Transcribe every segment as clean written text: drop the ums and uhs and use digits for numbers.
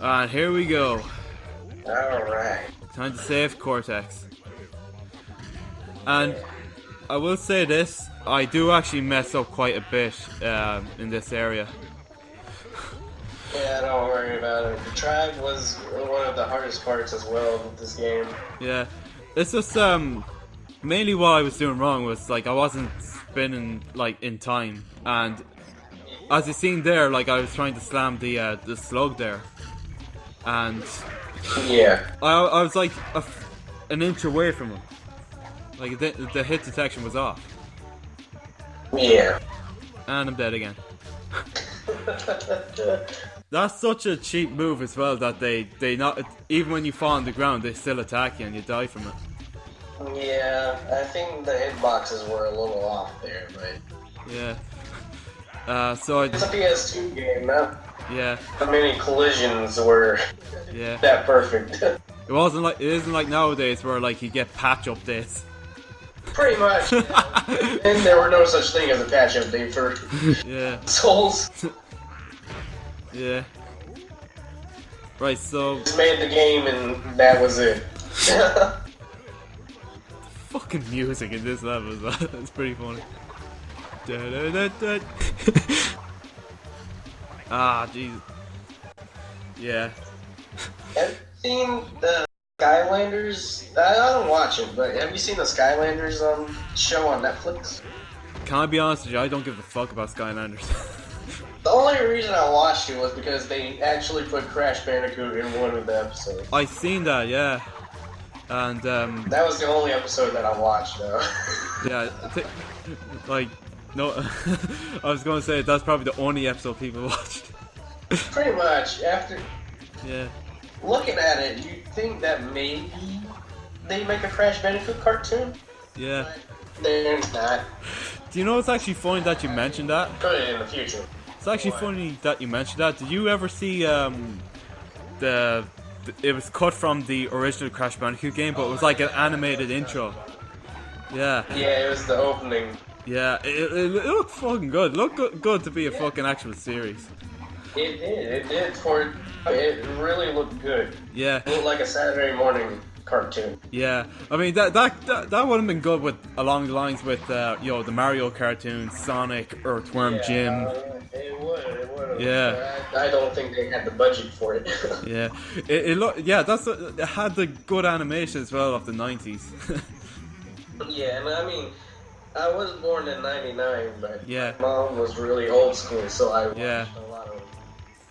And here we go. Alright. Time to save Cortex. And I will say this, I do actually mess up quite a bit in this area. Yeah, don't worry about it. The tribe was one of the hardest parts as well with this game. Yeah. It's just mainly what I was doing wrong was like I wasn't spinning like in time, and as you seen there, like I was trying to slam the slug there, and Yeah. I was like an inch away from him. Like the hit detection was off. Yeah. And I'm dead again. That's such a cheap move as well that they not even when you fall on the ground they still attack you and you die from it. Yeah, I think the hitboxes were a little off there, but yeah. So it's a PS2 game, not yeah. how many collisions were that perfect. It isn't like nowadays where like you get patch updates. Pretty much. And there were no such thing as a patch update for Souls. Yeah. Right, so just made the game and that was it. Fucking music in this level as well. It's pretty funny. Ah, Jesus. Yeah. Have you seen the Skylanders? I don't watch it, but have you seen the Skylanders show on Netflix? Can I be honest with you? I don't give a fuck about Skylanders. The only reason I watched it was because they actually put Crash Bandicoot in one of the episodes. I seen that, yeah. And that was the only episode that I watched, though. Yeah, like no, I was gonna say that's probably the only episode people watched. Pretty much. After looking at it, you'd think that maybe they make a Crash Bandicoot cartoon. Yeah. But they're not. Do you know it's actually funny that you mentioned that? Could in the future. It's actually funny that you mentioned that. Did you ever see it was cut from the original Crash Bandicoot game, but it was like an animated intro. Yeah. Yeah, it was the opening. Yeah, it looked fucking good. It looked good to be a fucking actual series. It did. It really looked good. Yeah. It looked like a Saturday morning cartoon. Yeah, I mean that would have been good with along the lines with the Mario cartoons, Sonic, Earthworm Jim. It would. Yeah. I don't think they had the budget for it. Yeah, it had the good animation as well of the 90s. Yeah, and I mean, I was born in '99, but my mom was really old school, so I watched a lot of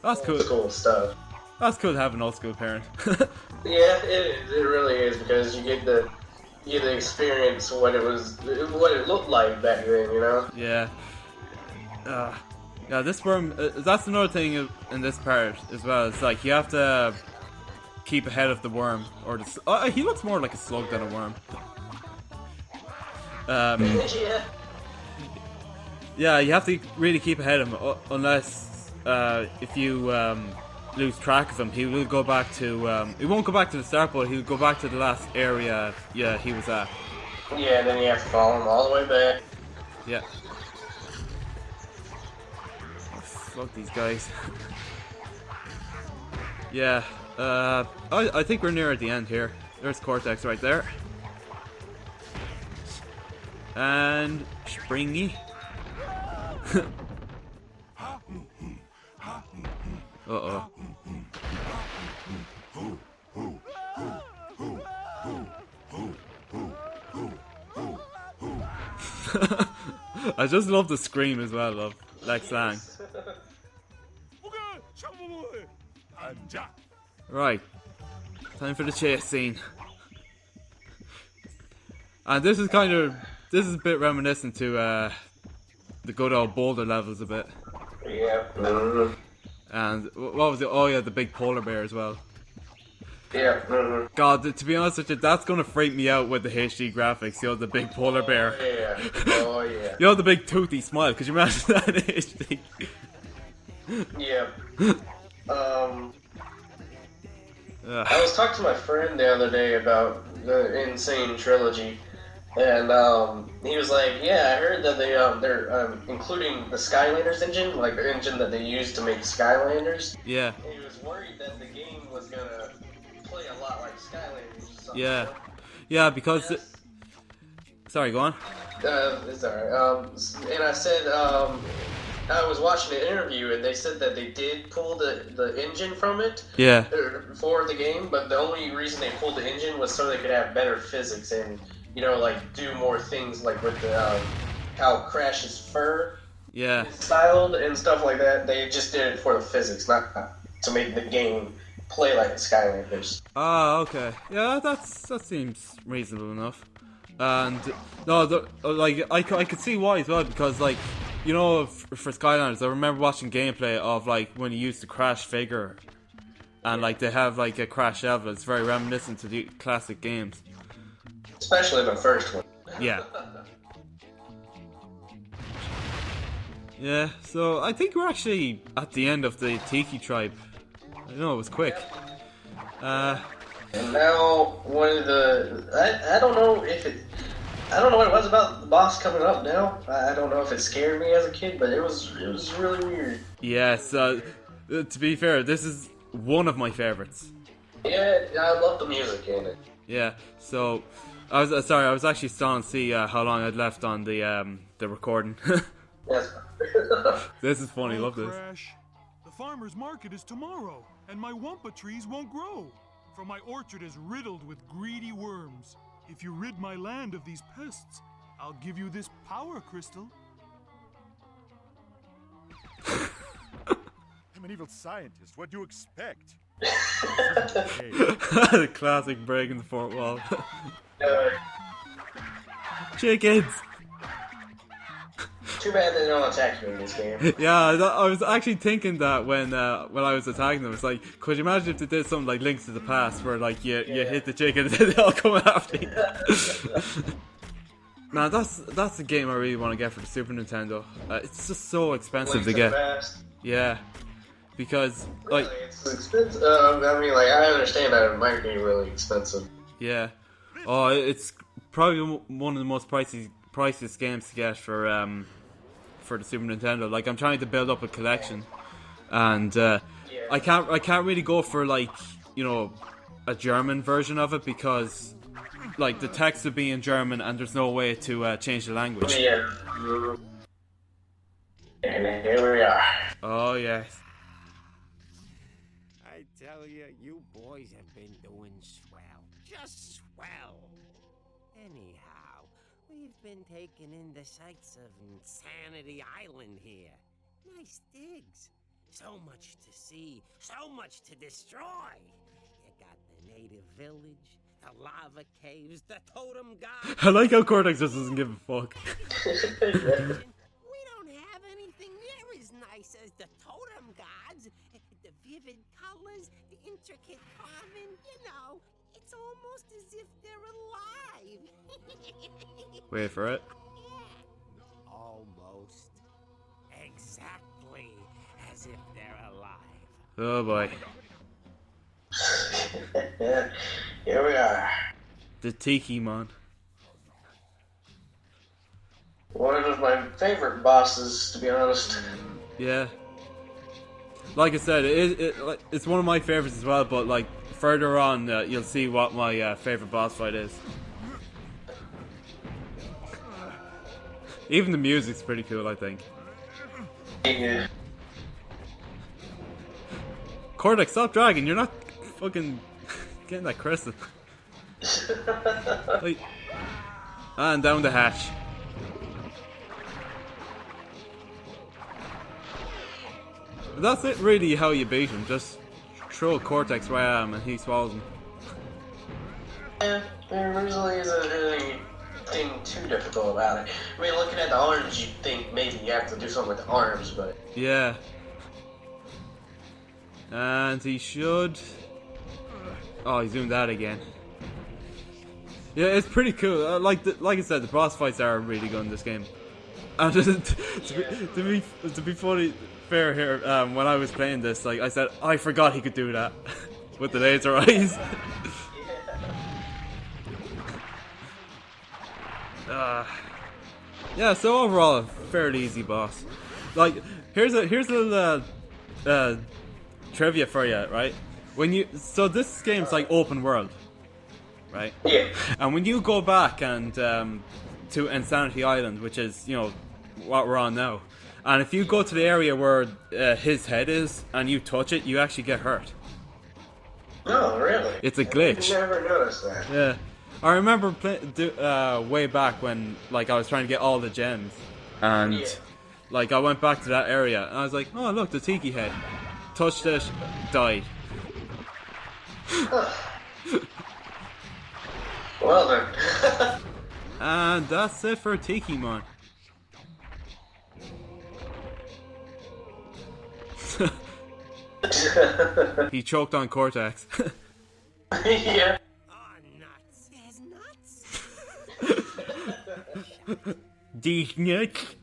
old school stuff. That's cool to have an old school parent. Yeah, it really is, because you get to experience what it looked like back then, you know? Yeah. Yeah, this worm, that's another thing in this part as well. It's like you have to keep ahead of the worm, or he looks more like a slug than a worm. Yeah, you have to really keep ahead of him, unless if you lose track of him, he will go back to he won't go back to the start, but he'll go back to the last area he was at. Yeah, then you have to follow him all the way back. Yeah. Oh, fuck these guys. Yeah, I think we're near at the end here. There's Cortex right there. And Springy. Uh-oh. I just love the scream as well of Lex Lang. Right. Time for the chase scene. And this is a bit reminiscent to the good old Boulder levels a bit. Yeah. And what was it? Oh yeah, the big polar bear as well. Yeah. God, to be honest with you, that's gonna freak me out with the HD graphics. You know, the big polar bear. Oh yeah. You know, the big toothy smile. Could you imagine that in HD? Yeah. I was talking to my friend the other day about the Insane Trilogy, And he was like, "Yeah, I heard that they're including the Skylanders engine, like the engine that they use to make Skylanders." Yeah. And he was worried that the game was gonna play a lot like Skylanders. Yeah. Yeah, because. Sorry, go on. It's alright. And I said, I was watching an interview, and they said that they did pull the engine from it. Yeah. For the game, but the only reason they pulled the engine was so they could have better physics and, you know, like do more things, like with the how Crash's fur is styled and stuff like that. They just did it for the physics, not to make the game play like Skylanders. Ah, okay. Yeah, that seems reasonable enough. And no, I could see why as well, because like, you know, for Skylanders, I remember watching gameplay of like when you use the Crash figure, and like they have like a Crash level. It's very reminiscent to the classic games, especially the first one. Yeah. Yeah. So I think we're actually at the end of the Tiki tribe. I know it was quick. And now one of the I don't know what it was about the boss coming up now. I don't know if it scared me as a kid, but it was really weird. Yes, to be fair, this is one of my favorites. Yeah, I love the music in it. Yeah, so I was actually stalling to see how long I'd left on the recording. Yes. This is funny, love this. Crash. The farmer's market is tomorrow, and my wampa trees won't grow, for my orchard is riddled with greedy worms. If you rid my land of these pests, I'll give you this power crystal. I'm an evil scientist. What do you expect? The classic breaking the fourth wall. Chickens! Too bad they don't attack you in this game. Yeah, I was actually thinking that when I was attacking them. It's like, could you imagine if they did something like Links to the Past, where like you hit the chickens and they all come after you? Man, that's the game I really want to get for the Super Nintendo. It's just so expensive to get. Yeah, because really, like it's expensive. I mean, like, I understand that it might be really expensive. Yeah. Oh, it's probably one of the most priciest games to get for the Super Nintendo. Like, I'm trying to build up a collection, and I can't really go for, like, you know, a German version of it, because like the text would be in German and there's no way to change the language. Yeah. And here we are. Oh yes. I tell you, you boys have been doing swell. Just swell. Anyhow, we've been taking in the sights of Insanity Island here. Nice digs. So much to see, so much to destroy. You got the native village, the lava caves, the totem god. I like how Cortex just doesn't give a fuck. We don't have anything near as nice as the totem gods. The vivid colors, the intricate carving, you know, it's almost as if they're alive. Wait for it. Almost. Exactly as if they're alive. Oh boy. Here we are. The Tiki man. One of my favorite bosses, to be honest. Yeah. Like I said, it's one of my favorites as well, but like further on, you'll see what my favorite boss fight is. Even the music's pretty cool, I think. Yeah. Cortex, stop dragging. You're not fucking getting that crystal. Like, and down the hatch. But that's it, really, how you beat him. Just throw Cortex right at him and he swallows him. Yeah, there really isn't anything too difficult about it. I mean, looking at the arms, you'd think maybe you have to do something with the arms, but... Yeah. And he should... Oh, he's doing that again. Yeah, it's pretty cool. Like I said, the boss fights are really good in this game. And to be fair here, when I was playing this, like I said, I forgot he could do that with the laser eyes. Yeah, so overall, a fairly easy boss. Like, here's a little trivia for you, right? So this game's like open world, right? Yeah. And when you go back and to Insanity Island, which is, you know, what we're on now, and if you go to the area where his head is and you touch it, you actually get hurt. Oh, really? It's a glitch. I never noticed that. Yeah. I remember way back when, like, I was trying to get all the gems, and like I went back to that area, and I was like, "Oh, look, the tiki head." Touched it, died. Well then. And that's it for Tiki Man. He choked on Cortex. Yeah. These nuts.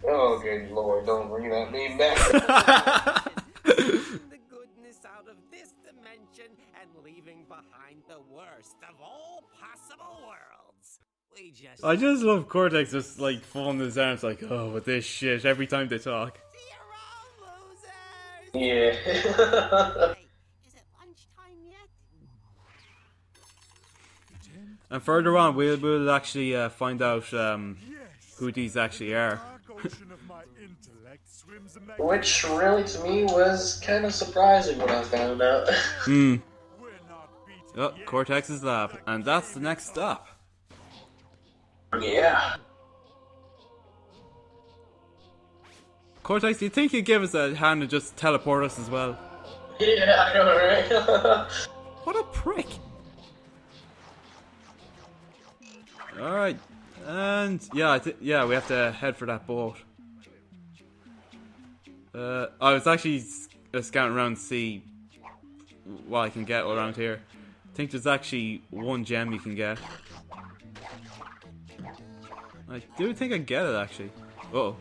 Oh, good lord, don't bring that name back. The goodness out of this dimension and leaving behind the worst of all possible worlds. I just love Cortex just like folding his arms like, oh, with this shit every time they talk. Yeah. Hey, is it lunchtime yet? And further on, we'll actually find out who these actually are. Which really, to me, was kind of surprising when I found out. Oh, Cortex's lab, and that's the next stop. Yeah. Cortex, do you think you'd give us a hand and just teleport us as well? Yeah, I know, right? What a prick! Alright, and yeah, we have to head for that boat. I was actually scouting around to see what I can get around here. I think there's actually one gem you can get. I do think I get it actually. Uh-oh.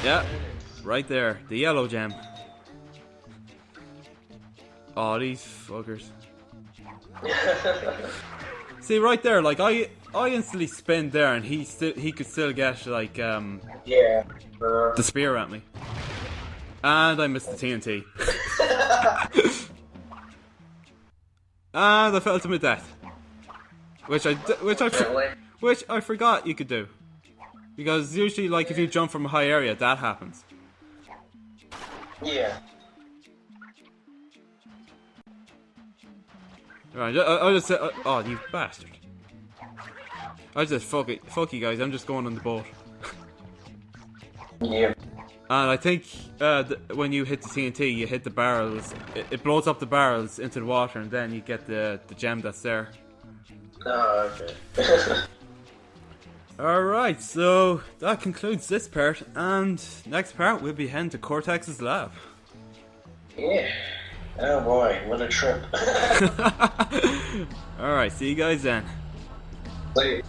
Yeah, right there, the yellow gem. Oh, these fuckers. See, right there, like I instantly spin there, and he could still get like Yeah. the spear at me, and I missed the TNT. And I fell to my death, which I forgot you could do, because usually, like, if you jump from a high area, that happens. Yeah. Right, I'll just say, oh, you bastard. I just fuck you guys, I'm just going on the boat. Yeah. And I think when you hit the TNT, you hit the barrels, it blows up the barrels into the water, and then you get the gem that's there. Oh, okay. Alright, so that concludes this part, and next part we'll be heading to Cortex's lab. Yeah. Oh boy, what a trip. Alright, see you guys then. See you.